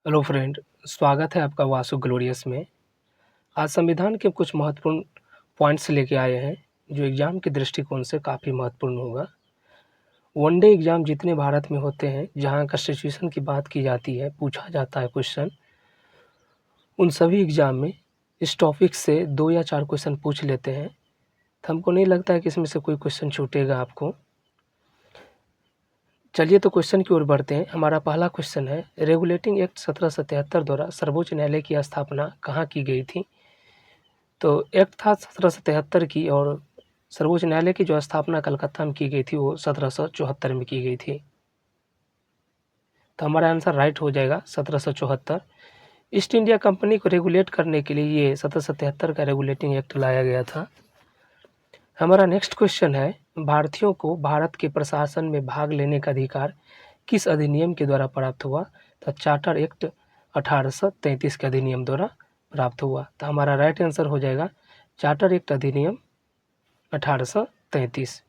Hello friend, स्वागत है आपका वासु ग्लोरियस में। आज संविधान के कुछ महत्वपूर्ण पॉइंट्स लेके आए हैं जो एग्ज़ाम के दृष्टिकोण से काफ़ी महत्वपूर्ण होगा। वनडे एग्ज़ाम जितने भारत में होते हैं, जहां कॉन्स्टिट्यूशन की बात की जाती है, पूछा जाता है क्वेश्चन, उन सभी एग्ज़ाम में इस टॉपिक से 2 या 4 क्वेश्चन पूछ लेते हैं। तो हमको नहीं लगता है कि इसमें से कोई क्वेश्चन छूटेगा आपको। चलिए तो क्वेश्चन की ओर बढ़ते हैं। हमारा पहला क्वेश्चन है, रेगुलेटिंग एक्ट 1773 द्वारा सर्वोच्च न्यायालय की स्थापना कहाँ की गई थी? तो एक्ट था 1773 की, और सर्वोच्च न्यायालय की जो स्थापना कलकत्ता में की गई थी वो 1774 में की गई थी। तो हमारा आंसर राइट हो जाएगा 1774। ईस्ट इंडिया कंपनी को रेगुलेट करने के लिए ये 1773 का रेगुलेटिंग एक्ट लाया गया था। हमारा नेक्स्ट क्वेश्चन है, भारतीयों को भारत के प्रशासन में भाग लेने का अधिकार किस अधिनियम के द्वारा प्राप्त हुआ? तो चार्टर एक्ट 1833 के अधिनियम द्वारा प्राप्त हुआ। तो हमारा राइट आंसर हो जाएगा चार्टर एक्ट अधिनियम 1833।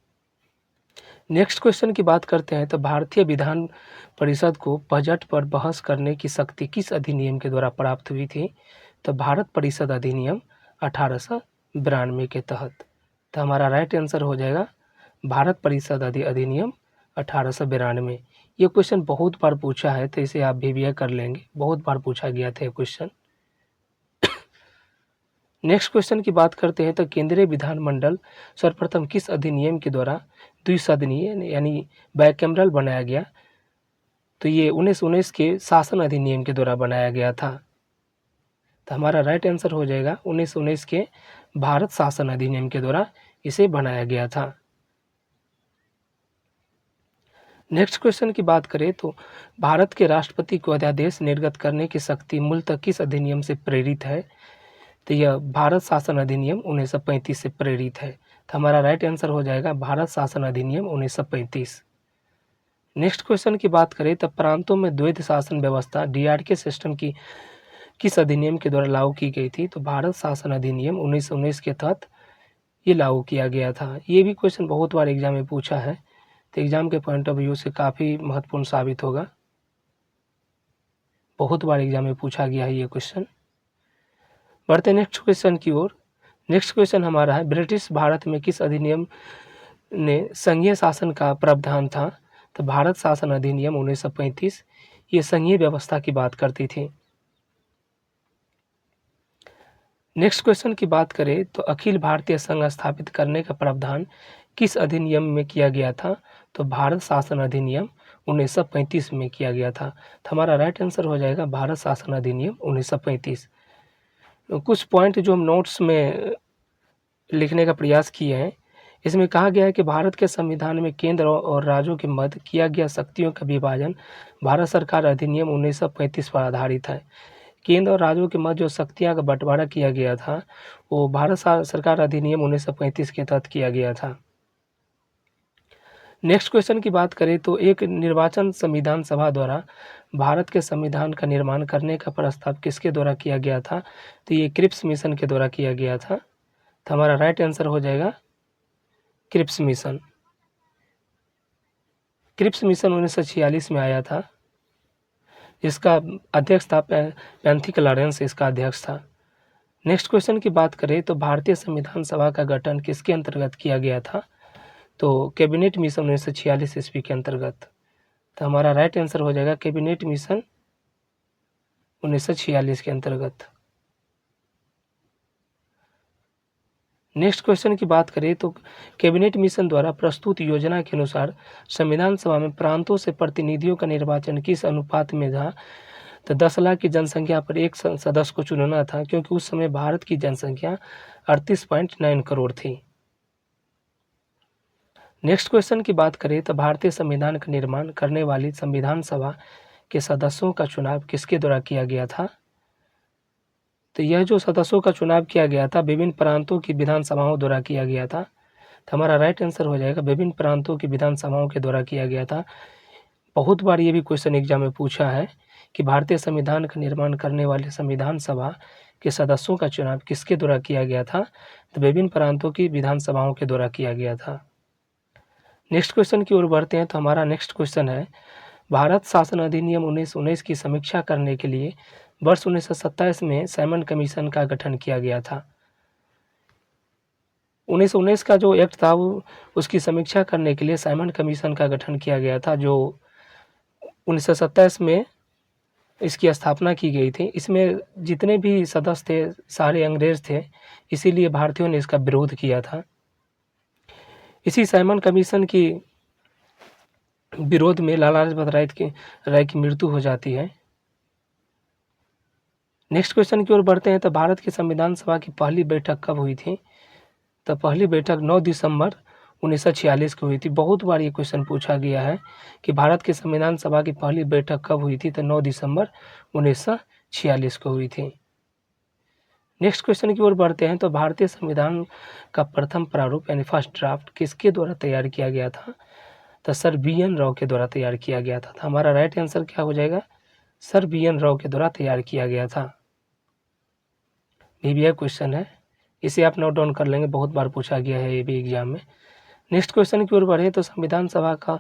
नेक्स्ट क्वेश्चन की बात करते हैं, तो भारतीय विधान परिषद को बजट पर बहस करने की शक्ति किस अधिनियम के द्वारा प्राप्त हुई थी? तो भारत परिषद अधिनियम 1892 के तहत। तो हमारा राइट आंसर हो जाएगा भारत परिषद अधिनियम 1892। ये क्वेश्चन बहुत बार पूछा है, तो इसे आप भी कर लेंगे, बहुत बार पूछा गया था ये क्वेश्चन। नेक्स्ट क्वेश्चन की बात करते हैं, तो केंद्रीय विधानमंडल सर्वप्रथम किस अधिनियम के द्वारा द्विसदनीय यानी बाइकैमरल बनाया गया? तो ये 1919 के शासन अधिनियम के द्वारा बनाया गया था। तो हमारा राइट आंसर हो जाएगा 1919 के भारत शासन अधिनियम के द्वारा इसे बनाया गया था। नेक्स्ट क्वेश्चन की बात करें, तो भारत के राष्ट्रपति को अध्यादेश निर्गत करने की शक्ति मूलतः किस अधिनियम से प्रेरित है? तो यह भारत शासन अधिनियम 1935 से प्रेरित है। तो हमारा राइट आंसर हो जाएगा भारत शासन अधिनियम 1935। नेक्स्ट क्वेश्चन की बात करें, तो प्रांतों में द्वैध शासन व्यवस्था डीआरके सिस्टम की किस अधिनियम के द्वारा लागू की गई थी? तो भारत शासन अधिनियम 1919 के तहत ये लागू किया गया था। ये भी क्वेश्चन बहुत बार एग्जाम में पूछा है, तो एग्जाम के पॉइंट ऑफ व्यू से काफ़ी महत्वपूर्ण साबित होगा। बहुत बार एग्जाम में पूछा गया है ये क्वेश्चन। बढ़ते नेक्स्ट क्वेश्चन की ओर। नेक्स्ट क्वेश्चन हमारा है, ब्रिटिश भारत में किस अधिनियम ने संघीय शासन का प्रावधान था? तो भारत शासन अधिनियम 1935 ये संघीय व्यवस्था की बात करती थी। नेक्स्ट क्वेश्चन की बात करें, तो अखिल भारतीय संघ स्थापित करने का प्रावधान किस अधिनियम में किया गया था? तो भारत शासन अधिनियम 1935 में किया गया था। तो हमारा राइट आंसर हो जाएगा भारत शासन अधिनियम 1935। तो कुछ पॉइंट जो हम नोट्स में लिखने का प्रयास किए हैं, इसमें कहा गया है कि भारत के संविधान में केंद्र और राज्यों के मध्य किया गया शक्तियों का विभाजन भारत सरकार अधिनियम 1935 पर आधारित है। केंद्र और राज्यों के मध्य जो शक्तियां का बंटवारा किया गया था वो भारत सरकार अधिनियम 1935 के तहत किया गया था। नेक्स्ट क्वेश्चन की बात करें, तो एक निर्वाचन संविधान सभा द्वारा भारत के संविधान का निर्माण करने का प्रस्ताव किसके द्वारा किया गया था? तो ये क्रिप्स मिशन के द्वारा किया गया था। तो हमारा राइट आंसर हो जाएगा क्रिप्स मिशन। क्रिप्स मिशन 1946 में आया था। इसका अध्यक्ष था पैंथी लॉरेंस, इसका अध्यक्ष था। नेक्स्ट क्वेश्चन की बात करें, तो भारतीय संविधान सभा का गठन किसके अंतर्गत किया गया था? तो कैबिनेट मिशन 1946 ईस्वी के अंतर्गत। तो हमारा राइट आंसर हो जाएगा कैबिनेट मिशन 1946 के अंतर्गत। नेक्स्ट क्वेश्चन की बात करें, तो कैबिनेट मिशन द्वारा प्रस्तुत योजना के अनुसार संविधान सभा में प्रांतों से प्रतिनिधियों का निर्वाचन किस अनुपात में था? तो 10 लाख की जनसंख्या पर एक सदस्य को चुनना था, क्योंकि उस समय भारत की जनसंख्या 38.9 करोड़ थी। नेक्स्ट क्वेश्चन की बात करें, तो भारतीय संविधान का निर्माण करने वाली संविधान सभा के सदस्यों का चुनाव किसके द्वारा किया गया था? तो यह जो सदस्यों का चुनाव किया गया था विभिन्न प्रांतों की विधानसभाओं द्वारा किया गया था। तो हमारा राइट आंसर हो जाएगा विभिन्न प्रांतों की विधानसभाओं के द्वारा किया गया था। बहुत बार ये भी क्वेश्चन एग्जाम में पूछा है कि भारतीय संविधान का निर्माण करने वाले संविधान सभा के सदस्यों का चुनाव किसके द्वारा किया गया था? तो विभिन्न प्रांतों की विधानसभाओं के द्वारा किया गया था। नेक्स्ट क्वेश्चन की ओर बढ़ते हैं, तो हमारा नेक्स्ट क्वेश्चन है, भारत शासन अधिनियम 1919 की समीक्षा करने के लिए वर्ष 1927 में साइमन कमीशन का गठन किया गया था। 1919 का जो एक्ट था उसकी समीक्षा करने के लिए साइमन कमीशन का गठन किया गया था, जो 1927 में इसकी स्थापना की गई थी। इसमें जितने भी सदस्य थे सारे अंग्रेज थे, इसीलिए भारतीयों ने इसका विरोध किया था। इसी साइमन कमीशन की विरोध में लाला लाजपत राय की मृत्यु हो जाती है। नेक्स्ट क्वेश्चन की ओर बढ़ते हैं। तो भारत की संविधान सभा की पहली बैठक कब हुई थी? तो पहली बैठक 9 दिसंबर 1946 को हुई थी। बहुत बार ये क्वेश्चन पूछा गया है कि भारत की संविधान सभा की पहली बैठक कब हुई थी? तो 9 दिसंबर 1946 को हुई थी। नेक्स्ट क्वेश्चन की ओर बढ़ते हैं। तो भारतीय संविधान का प्रथम प्रारूप यानी फर्स्ट ड्राफ्ट किसके द्वारा तैयार किया गया था? तो सर BN राव के द्वारा तैयार किया गया था। हमारा राइट आंसर क्या हो जाएगा? सर BN राव के द्वारा तैयार किया गया था। ये भी एक क्वेश्चन है, इसे आप नोट डाउन कर लेंगे, बहुत बार पूछा गया है ये भी एग्जाम में। नेक्स्ट क्वेश्चन की ओर बढ़े। तो संविधान सभा का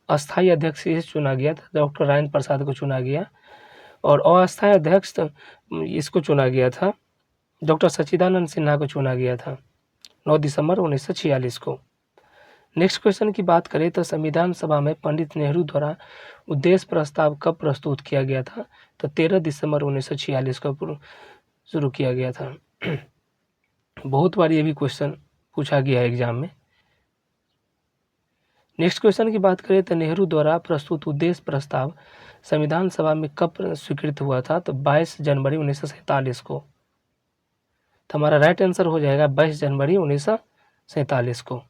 अस्थायी अध्यक्ष चुना गया था, डॉक्टर राजेंद्र प्रसाद को चुना गया, और अस्थायी अध्यक्ष इसको चुना गया था, डॉक्टर सच्चिदानंद सिन्हा को चुना गया था 9 दिसंबर 1946 को। नेक्स्ट क्वेश्चन की बात करें तो संविधान सभा में पंडित नेहरू द्वारा उद्देश्य प्रस्ताव कब प्रस्तुत किया गया था? तो 13 दिसंबर 1946 को शुरू किया गया था। बहुत बार ये भी क्वेश्चन पूछा गया है एग्जाम में। नेक्स्ट क्वेश्चन की बात करें तो नेहरू द्वारा प्रस्तुत उद्देश्य प्रस्ताव संविधान सभा में कब स्वीकृत हुआ था? तो 22 जनवरी 1947 को। तो हमारा राइट आंसर हो जाएगा 22 जनवरी 1947 को।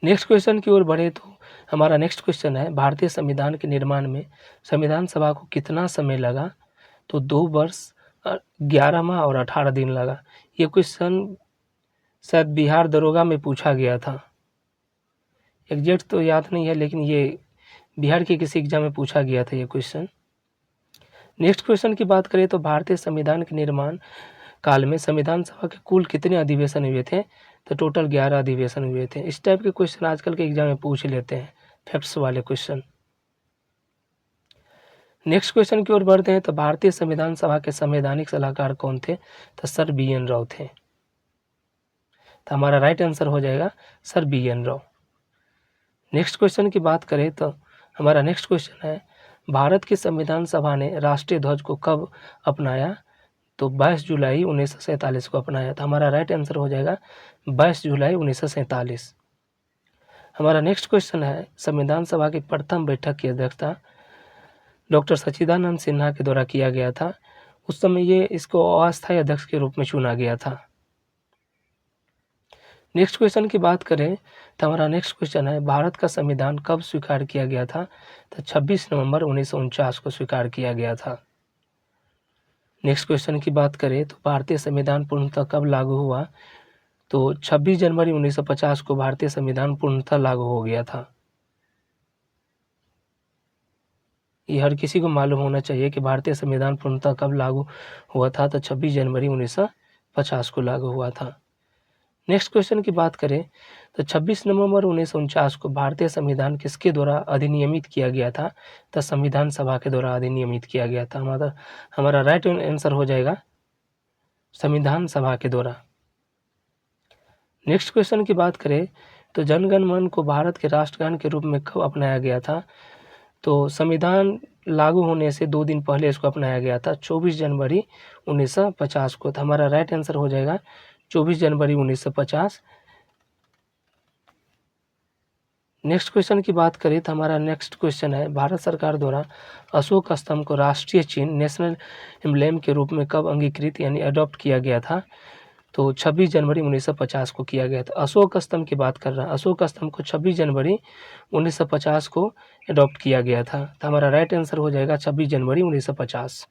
नेक्स्ट क्वेश्चन की ओर बढ़े तो हमारा नेक्स्ट क्वेश्चन है, भारतीय संविधान के निर्माण में संविधान सभा को कितना समय लगा? तो 2 वर्ष 11 माह और 18 दिन लगा। ये क्वेश्चन शायद बिहार दरोगा में पूछा गया था, एग्जैक्ट तो याद नहीं है, लेकिन ये बिहार के किसी एग्जाम में पूछा गया था ये क्वेश्चन। नेक्स्ट क्वेश्चन की बात करें तो भारतीय संविधान के निर्माण काल में संविधान सभा के कुल कितने अधिवेशन हुए थे? तो टोटल 11 अधिवेशन हुए थे। इस टाइप के क्वेश्चन आजकल के एग्जाम में पूछ लेते हैं, फैक्ट्स वाले क्वेश्चन। नेक्स्ट क्वेश्चन की ओर बढ़ते हैं। तो भारतीय संविधान सभा के संवैधानिक सलाहकार कौन थे? तो सर BN राव थे। तो हमारा राइट आंसर हो जाएगा sir BN Rao. Next question की बात करें तो हमारा नेक्स्ट क्वेश्चन है, भारत की संविधान सभा ने राष्ट्रीय ध्वज को कब अपनाया? तो 22 जुलाई 1947 को अपनाया था। हमारा राइट आंसर हो जाएगा 22 जुलाई 1947। हमारा नेक्स्ट क्वेश्चन है, संविधान सभा की प्रथम बैठक की अध्यक्षता डॉक्टर सच्चिदानंद सिन्हा के द्वारा किया गया था। उस समय ये इसको अस्थायी अध्यक्ष के रूप में चुना गया था। नेक्स्ट क्वेश्चन की बात करें तो हमारा नेक्स्ट क्वेश्चन है, भारत का संविधान कब स्वीकार किया गया था? तो 26 नवंबर 1949 को स्वीकार किया गया था। नेक्स्ट क्वेश्चन की बात करें तो भारतीय संविधान पूर्णतः कब लागू हुआ? तो 26 जनवरी 1950 को भारतीय संविधान पूर्णतः लागू हो गया था। ये हर किसी को मालूम होना चाहिए कि भारतीय संविधान पूर्णतः कब लागू हुआ था। तो 26 जनवरी 1950 को लागू हुआ था। नेक्स्ट क्वेश्चन की बात करें तो 26 नवंबर 1949 को भारतीय संविधान किसके द्वारा अधिनियमित किया गया था? तो संविधान सभा के द्वारा अधिनियमित किया गया था। हमारा राइट आंसर हो जाएगा संविधान सभा के द्वारा। नेक्स्ट क्वेश्चन की बात करें तो जन गण मन को भारत के राष्ट्रगान के रूप में कब अपनाया गया था? तो संविधान लागू होने से 2 दिन पहले इसको अपनाया गया था, 24 जनवरी 1950 को। तो हमारा राइट आंसर हो जाएगा 24 जनवरी 1950। नेक्स्ट क्वेश्चन की बात करें तो हमारा नेक्स्ट क्वेश्चन है, भारत सरकार द्वारा अशोक स्तंभ को राष्ट्रीय चिन्ह नेशनल एम्ब्लेम के रूप में कब अंगीकृत यानी अडॉप्ट किया गया था? तो 26 जनवरी 1950 को किया गया था। अशोक स्तंभ की बात कर रहा है, अशोक स्तंभ को 26 जनवरी 1950 को अडॉप्ट किया गया था। तो हमारा राइट आंसर हो जाएगा 26 जनवरी 1950।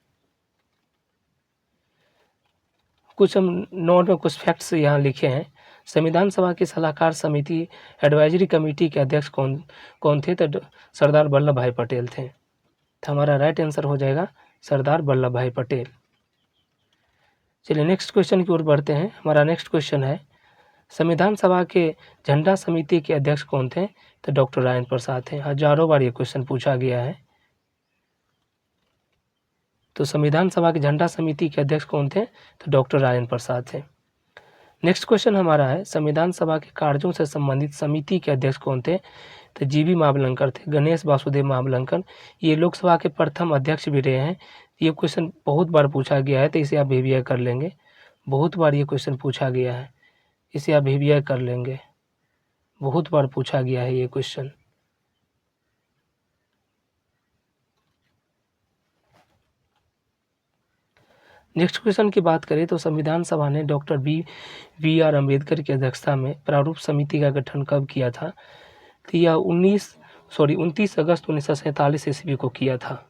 कुछ हम नोट में कुछ फैक्ट्स यहाँ लिखे हैं। संविधान सभा की सलाहकार समिति एडवाइजरी कमेटी के अध्यक्ष कौन थे? तो सरदार वल्लभ भाई पटेल थे। तो हमारा राइट आंसर हो जाएगा सरदार वल्लभ भाई पटेल। चलिए नेक्स्ट क्वेश्चन की ओर बढ़ते हैं। हमारा नेक्स्ट क्वेश्चन है, संविधान सभा के झंडा समिति के अध्यक्ष कौन थे? तो डॉक्टर राजेंद्र प्रसाद थे। हजारों बार ये क्वेश्चन पूछा गया है। तो संविधान सभा की झंडा समिति के अध्यक्ष कौन थे? तो डॉक्टर राजेंद्र प्रसाद थे। नेक्स्ट क्वेश्चन हमारा है, संविधान सभा के कार्यों से संबंधित समिति के अध्यक्ष कौन थे? तो जीवी महावलंकर थे, गणेश वासुदेव महावलंकर। ये लोकसभा के प्रथम अध्यक्ष भी रहे हैं। ये क्वेश्चन बहुत बार पूछा गया है, तो इसे आप रिवीजन कर लेंगे। बहुत बार ये क्वेश्चन पूछा गया है, इसे आप रिवीजन कर लेंगे। बहुत बार पूछा गया है ये क्वेश्चन। नेक्स्ट क्वेश्चन की बात करें तो संविधान सभा ने डॉक्टर बी आर अम्बेडकर की अध्यक्षता में प्रारूप समिति का गठन कब किया था? तो यह 29 अगस्त 1947 ईस्वी को किया था।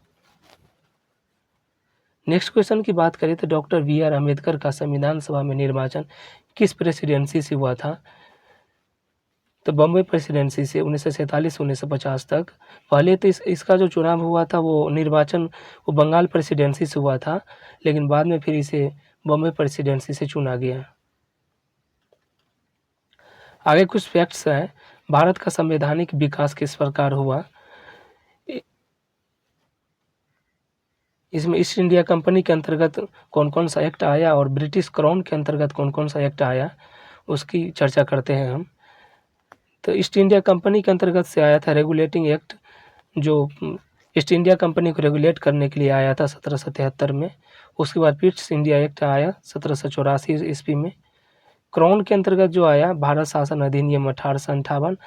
नेक्स्ट क्वेश्चन की बात करें तो डॉक्टर बी आर अम्बेडकर का संविधान सभा में निर्वाचन किस प्रेसिडेंसी से हुआ था? तो बम्बई प्रेसिडेंसी से 1947 से 1950 तक। पहले तो इसका जो चुनाव हुआ था वो निर्वाचन वो बंगाल प्रेसिडेंसी से हुआ था, लेकिन बाद में फिर इसे बम्बई प्रेसिडेंसी से चुना गया। आगे कुछ फैक्ट्स हैं। भारत का संवैधानिक विकास किस प्रकार हुआ? इसमें ईस्ट इंडिया कंपनी के अंतर्गत कौन कौन सा एक्ट आया और ब्रिटिश क्राउन के अंतर्गत कौन कौन सा एक्ट आया, उसकी चर्चा करते हैं हम। तो ईस्ट इंडिया कंपनी के अंतर्गत से आया था रेगुलेटिंग एक्ट, जो ईस्ट इंडिया कंपनी को रेगुलेट करने के लिए आया था 1773 में। उसके बाद ईस्ट इंडिया एक्ट आया 1784 ईस्वी में। क्राउन के अंतर्गत जो आया भारत शासन अधिनियम 1858,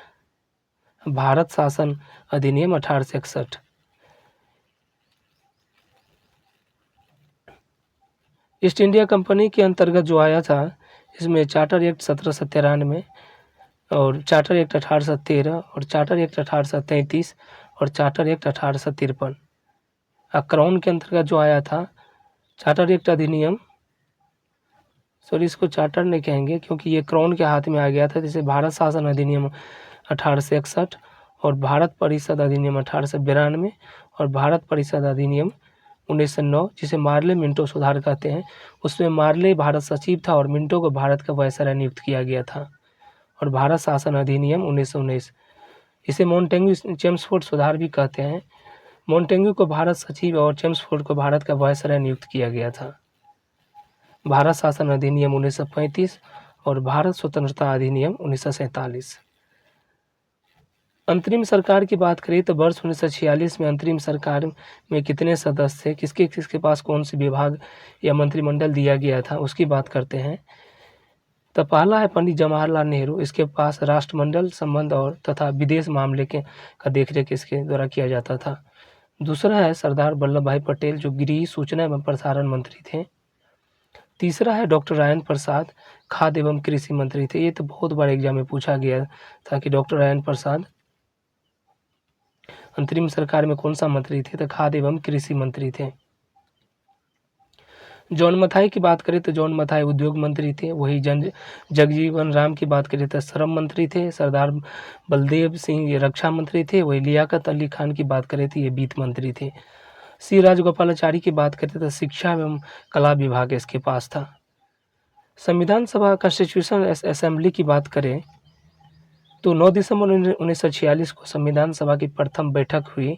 भारत शासन अधिनियम 1861। ईस्ट इंडिया कंपनी के अंतर्गत जो आया था इसमें चार्टर एक्ट 1793 और चार्टर एक्ट 1813 और चार्टर एक्ट 1833 और चार्टर एक्ट 1853। क्राउन के अंतर्गत जो आया था चार्टर एक्ट अधिनियम, सॉरी इसको चार्टर नहीं कहेंगे क्योंकि ये क्राउन के हाथ में आ गया था, जैसे भारत शासन अधिनियम 1861 और भारत परिषद अधिनियम 1892 और भारत परिषद अधिनियम 1909, जिसे मार्ले मिंटो सुधार कहते हैं। उसमें मार्ले भारत सचिव था और मिंटो को भारत का वायसराय नियुक्त किया गया था। और भारत शासन अधिनियम 1919, इसे मोंटेग्यू चेम्सफोर्ड सुधार भी कहते हैं। मोंटेग्यू को भारत सचिव और चेम्सफोर्ड को भारत का वायसराय नियुक्त किया गया था। भारत शासन अधिनियम 1935 और भारत स्वतंत्रता अधिनियम 1947। अंतरिम सरकार की बात करें तो वर्ष 1946 में अंतरिम सरकार में कितने सदस्य थे, किसके किसके पास कौन से विभाग या मंत्रिमंडल दिया गया था, उसकी बात करते हैं। तो पहला है पंडित जवाहरलाल नेहरू, इसके पास राष्ट्रमंडल संबंध और तथा विदेश मामले के का देखरेख इसके द्वारा किया जाता था। दूसरा है सरदार वल्लभ भाई पटेल, जो गृह सूचना एवं प्रसारण मंत्री थे। तीसरा है डॉक्टर राजेंद्र प्रसाद, खाद्य एवं कृषि मंत्री थे। ये तो बहुत बार एग्जाम में पूछा गया था कि डॉक्टर राजेंद्र प्रसाद अंतरिम सरकार में कौन सा मंत्री थे, तो खाद्य एवं कृषि मंत्री थे। जॉन मथाई की बात करें तो जॉन मथाई उद्योग मंत्री थे। वही जगजीवन राम की बात करें तो श्रम मंत्री थे। सरदार बलदेव सिंह ये रक्षा मंत्री थे। वही लियाकत अली खान की बात करें तो ये वित्त मंत्री थे। सी राजगोपालाचारी की बात करें तो शिक्षा एवं कला विभाग इसके पास था। संविधान सभा कॉन्स्टिट्यूशन असेंबली की बात करें तो 9 दिसंबर 1946 को संविधान सभा की प्रथम बैठक हुई।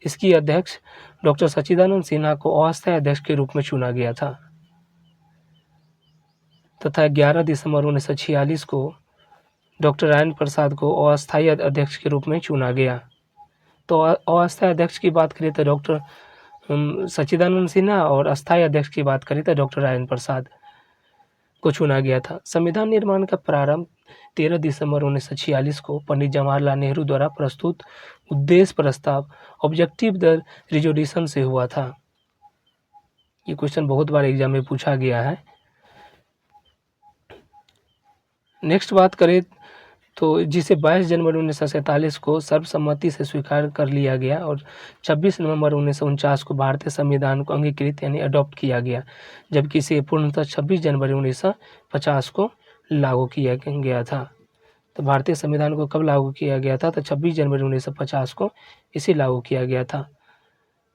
इसकी अध्यक्ष डॉक्टर सच्चिदानंद सिन्हा को अस्थायी अध्यक्ष के रूप में चुना गया था तथा 11 दिसंबर 1946 को डॉक्टर राजेंद्र प्रसाद को अस्थायी अध्यक्ष के रूप में चुना गया। तो अस्थायी अध्यक्ष की बात करें तो डॉक्टर सच्चिदानंद सिन्हा और अस्थायी अध्यक्ष की बात करें तो डॉक्टर राजेंद्र प्रसाद को चुना गया था। संविधान निर्माण का प्रारंभ 13 दिसंबर 1946 को पंडित जवाहरलाल नेहरू द्वारा प्रस्तुत उद्देश्य प्रस्ताव ऑब्जेक्टिव द रिजोल्यूशन से हुआ था। ये क्वेश्चन बहुत बार एग्जाम में पूछा गया है। नेक्स्ट बात करें तो जिसे 22 जनवरी 1947 को सर्वसम्मति से स्वीकार कर लिया गया और 26 नवंबर 1949 को भारतीय संविधान को अंगीकृत यानी अडॉप्ट किया गया, जबकि इसे पूर्णतः 26 जनवरी 1950 को लागू किया गया था। तो भारतीय संविधान को कब लागू किया गया था? तो 26 जनवरी 1950 को इसे लागू किया गया था।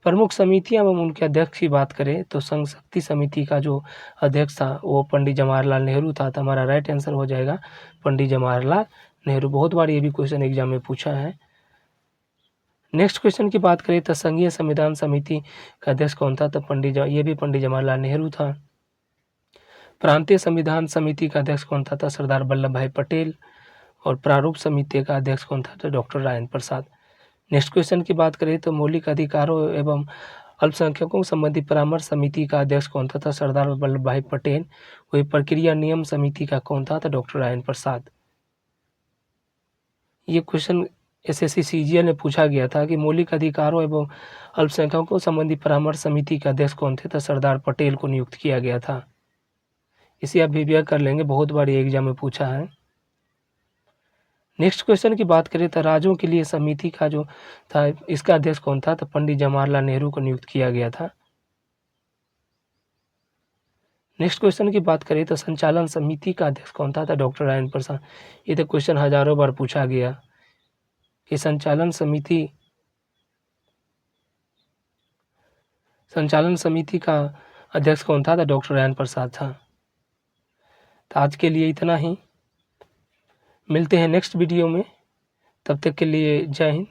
प्रमुख समितियां एवं उनके अध्यक्ष की बात करें तो संघ शक्ति समिति का जो अध्यक्ष था वो पंडित जवाहरलाल नेहरू था। तो हमारा राइट आंसर हो जाएगा पंडित जवाहरलाल नेहरू। बहुत बार ये भी क्वेश्चन एग्जाम में पूछा है। नेक्स्ट क्वेश्चन की बात करें तो संघीय संविधान समिति का अध्यक्ष कौन था? तो ये भी पंडित जवाहरलाल नेहरू था। प्रांतीय संविधान समिति का अध्यक्ष कौन था? सरदार वल्लभ भाई पटेल। और प्रारूप समिति का अध्यक्ष कौन था? तो doctor Rajendra Prasad. Next question की बात करें तो मौलिक अधिकारों एवं अल्पसंख्यकों संबंधी परामर्श समिति का अध्यक्ष कौन था? सरदार वल्लभ भाई पटेल। वही प्रक्रिया नियम समिति का कौन था? तो डॉक्टर राजेंद्र प्रसाद। ये क्वेश्चन एसएससी सीजीएल में पूछा गया था कि मौलिक अधिकारों एवं अल्पसंख्यकों संबंधी परामर्श समिति के अध्यक्ष कौन थे? तो सरदार पटेल को नियुक्त किया गया था। इसे आप भी कर लेंगे, बहुत बार ये एग्जाम में पूछा है। नेक्स्ट क्वेश्चन की बात करें तो राज्यों के लिए समिति का जो था इसका अध्यक्ष कौन था? तो पंडित जवाहरलाल नेहरू को नियुक्त किया गया था। नेक्स्ट क्वेश्चन की बात करें तो संचालन समिति का अध्यक्ष कौन था? तो डॉक्टर राजेंद्र प्रसाद। ये तो क्वेश्चन हजारों बार पूछा गया कि संचालन समिति का अध्यक्ष कौन था? तो डॉक्टर राजेंद्र प्रसाद था। तो आज के लिए इतना ही, मिलते हैं नेक्स्ट वीडियो में। तब तक के लिए जय हिंद।